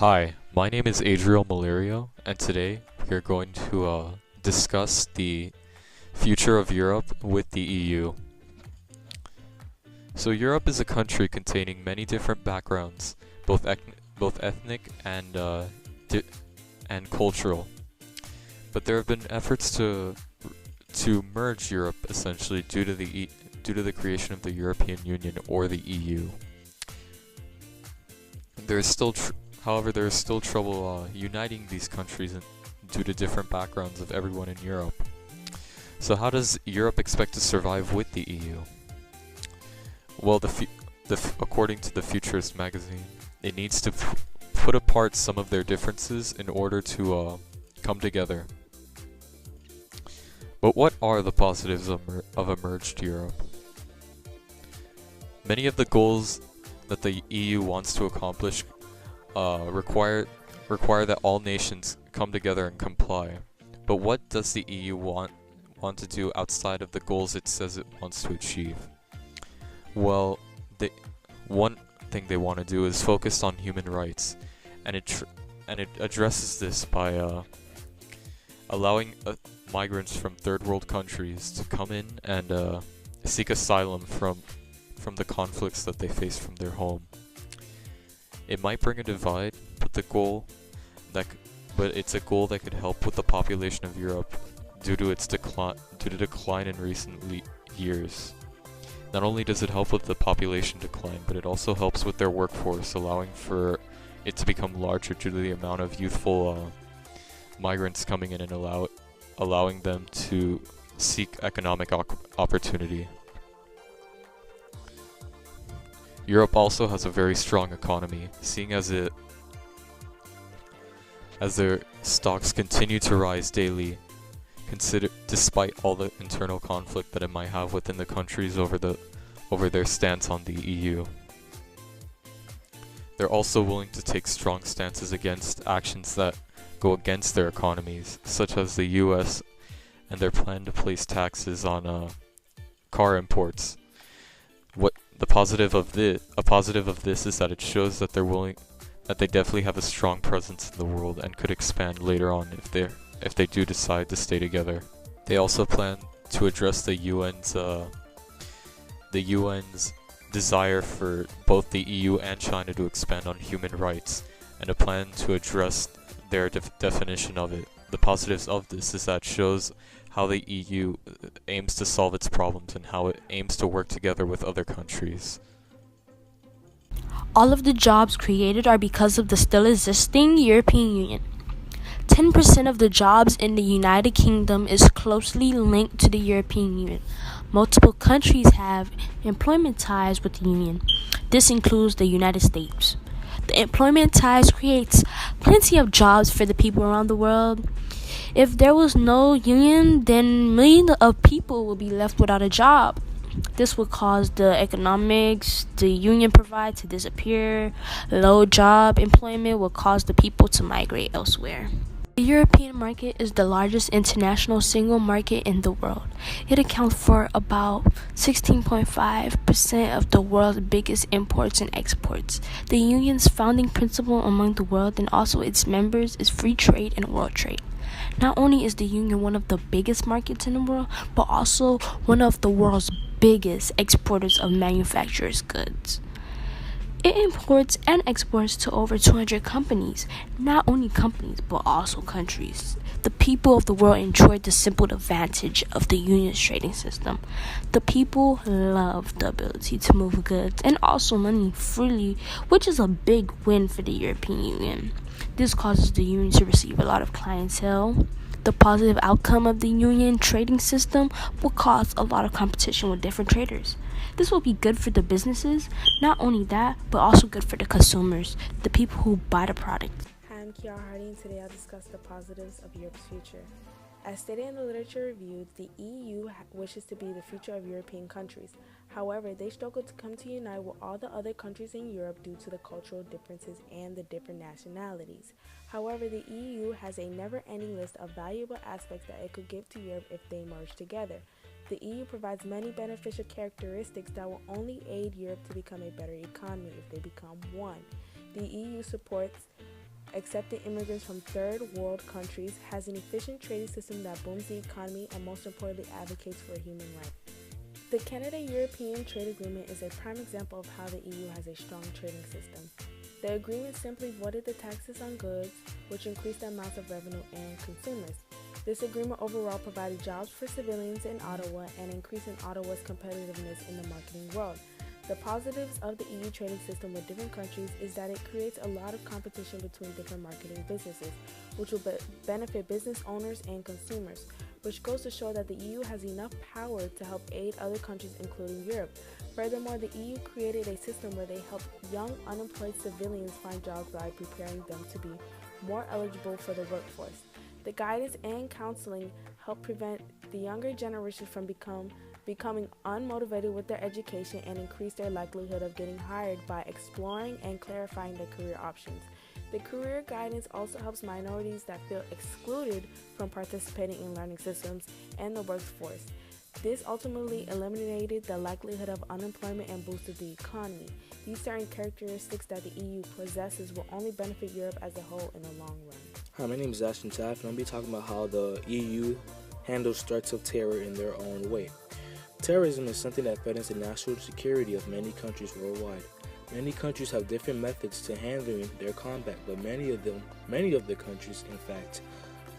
Hi, my name is Adriel Malario, and today we are going to discuss the future of Europe with the EU. So Europe is a country containing many different backgrounds, both ethnic and cultural. But there have been efforts to merge Europe essentially due to the creation of the European Union or the EU. There is still However, there is still trouble uniting these countries due to different backgrounds of everyone in Europe. So how does Europe expect to survive with the EU? Well, according to the Futurist magazine, it needs to put apart some of their differences in order to come together. But what are the positives of a merged Europe? Many of the goals that the EU wants to accomplish require that all nations come together and comply. But what does the EU want to do outside of the goals it says it wants to achieve? Well, one thing they want to do is focus on human rights, and it addresses this by allowing migrants from third world countries to come in and seek asylum from the conflicts that they face from their home. It might bring a divide, but it's a goal that could help with the population of Europe due to decline in recent years. Not only does it help with the population decline, but it also helps with their workforce, allowing for it to become larger due to the amount of youthful migrants coming in and allowing them to seek economic opportunity. Europe also has a very strong economy, seeing as their stocks continue to rise daily, despite all the internal conflict that it might have within the countries over their stance on the EU. They're also willing to take strong stances against actions that go against their economies, such as the US and their plan to place taxes on car imports. A positive of this is that it shows that that they definitely have a strong presence in the world and could expand later on if they do decide to stay together. They also plan to address the UN's desire for both the EU and China to expand on human rights, and a plan to address their definition of it. The positives of this is that it shows how the EU aims to solve its problems and how it aims to work together with other countries. All of the jobs created are because of the still existing European Union. 10% of the jobs in the United Kingdom is closely linked to the European Union. Multiple countries have employment ties with the Union. This includes the United States. The employment ties creates plenty of jobs for the people around the world. If there was no union, then millions of people would be left without a job. This would cause the economics the union provides to disappear. Low job employment will cause the people to migrate elsewhere. The European market is the largest international single market in the world. It accounts for about 16.5% of the world's biggest imports and exports. The union's founding principle among the world and also its members is free trade and world trade. Not only is the union one of the biggest markets in the world, but also one of the world's biggest exporters of manufacturers' goods. It imports and exports to over 200 companies, not only companies, but also countries. The people of the world enjoy the simple advantage of the union's trading system. The people love the ability to move goods and also money freely, which is a big win for the European Union. This causes the union to receive a lot of clientele. The positive outcome of the union trading system will cause a lot of competition with different traders. This will be good for the businesses, not only that, but also good for the consumers, the people who buy the product. Hi, I'm Kiara Hardy, and today I'll discuss the positives of Europe's future. As stated in the literature review, the EU wishes to be the future of European countries. However, they struggle to come to unite with all the other countries in Europe due to the cultural differences and the different nationalities. However, the EU has a never-ending list of valuable aspects that it could give to Europe if they merge together. The EU provides many beneficial characteristics that will only aid Europe to become a better economy if they become one. The EU supports accepting immigrants from third world countries, has an efficient trading system that booms the economy, and most importantly advocates for human rights. The Canada-European Trade Agreement is a prime example of how the EU has a strong trading system. The agreement simply voided the taxes on goods, which increased the amounts of revenue and consumers. This agreement overall provided jobs for civilians in Ottawa and increased Ottawa's competitiveness in the marketing world. The positives of the EU trading system with different countries is that it creates a lot of competition between different marketing businesses, which will benefit business owners and consumers, which goes to show that the EU has enough power to help aid other countries, including Europe. Furthermore, the EU created a system where they help young unemployed civilians find jobs by preparing them to be more eligible for the workforce. The guidance and counseling help prevent the younger generation from becoming unmotivated with their education and increase their likelihood of getting hired by exploring and clarifying their career options. The career guidance also helps minorities that feel excluded from participating in learning systems and the workforce. This ultimately eliminated the likelihood of unemployment and boosted the economy. These certain characteristics that the EU possesses will only benefit Europe as a whole in the long run. Hi, my name is Ashton Taff, and I'll be talking about how the EU handles threats of terror in their own way. Terrorism is something that threatens the national security of many countries worldwide. Many countries have different methods to handling their combat, but many of the countries, in fact,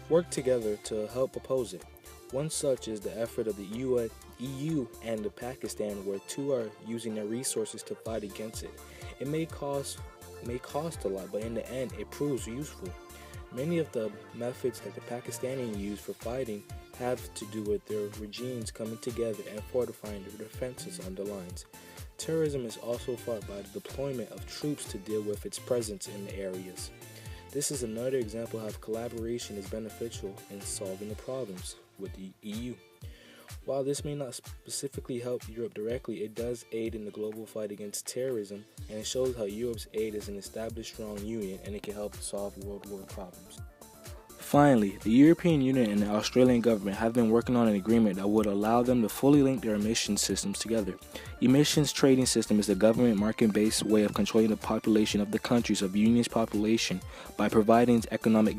work together to help oppose it. One such is the effort of the EU and the Pakistan, where two are using their resources to fight against it. It may cost a lot, but in the end, it proves useful. Many of the methods that the Pakistani use for fighting have to do with their regimes coming together and fortifying their defenses on the lines. Terrorism is also fought by the deployment of troops to deal with its presence in the areas. This is another example of how collaboration is beneficial in solving the problems with the EU. While this may not specifically help Europe directly, it does aid in the global fight against terrorism, and it shows how Europe's aid is an established strong union and it can help solve world war problems. Finally, the European Union and the Australian government have been working on an agreement that would allow them to fully link their emissions systems together. Emissions trading system is a government market-based way of controlling the population of the countries of the Union's population by providing economic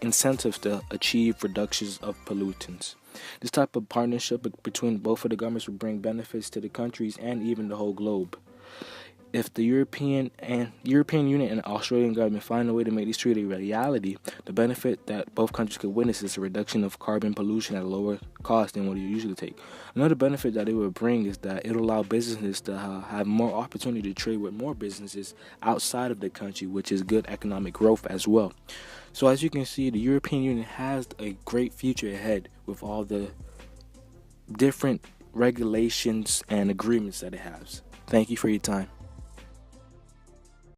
incentives to achieve reductions of pollutants. This type of partnership between both of the governments will bring benefits to the countries and even the whole globe. If the European Union and the Australian government find a way to make this treaty a reality, the benefit that both countries could witness is a reduction of carbon pollution at a lower cost than what it usually take. Another benefit that it would bring is that it will allow businesses to have more opportunity to trade with more businesses outside of the country, which is good economic growth as well. So as you can see, the European Union has a great future ahead with all the different regulations and agreements that it has. Thank you for your time.